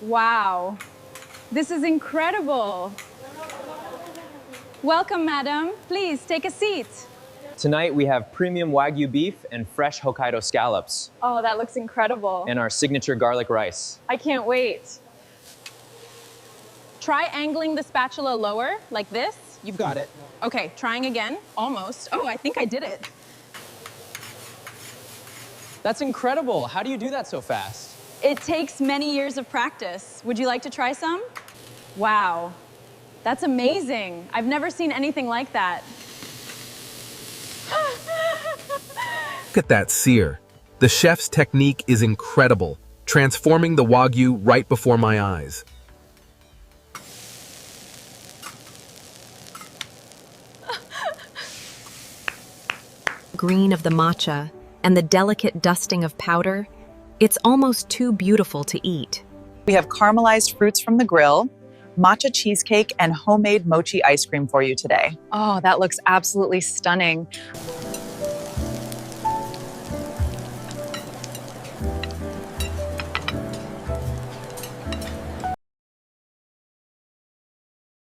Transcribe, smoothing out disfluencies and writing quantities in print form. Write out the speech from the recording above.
Wow, this is incredible. Welcome, madam. Please take a seat. Tonight we have premium Wagyu beef and fresh Hokkaido scallops. Oh, that looks incredible. And our signature garlic rice. I can't wait. Try angling the spatula lower, like this. You've got it. Okay, trying again. Almost. Oh, I think I did it. That's incredible. How do you do that so fast? It takes many years of practice. Would you like to try some? Wow, that's amazing. I've never seen anything like that. Look at that sear. The chef's technique is incredible, transforming the Wagyu right before my eyes. Green of the matcha and the delicate dusting of powder, it's almost too beautiful to eat. We have caramelized fruits from the grill, matcha cheesecake, and homemade mochi ice cream for you today. Oh, that looks absolutely stunning.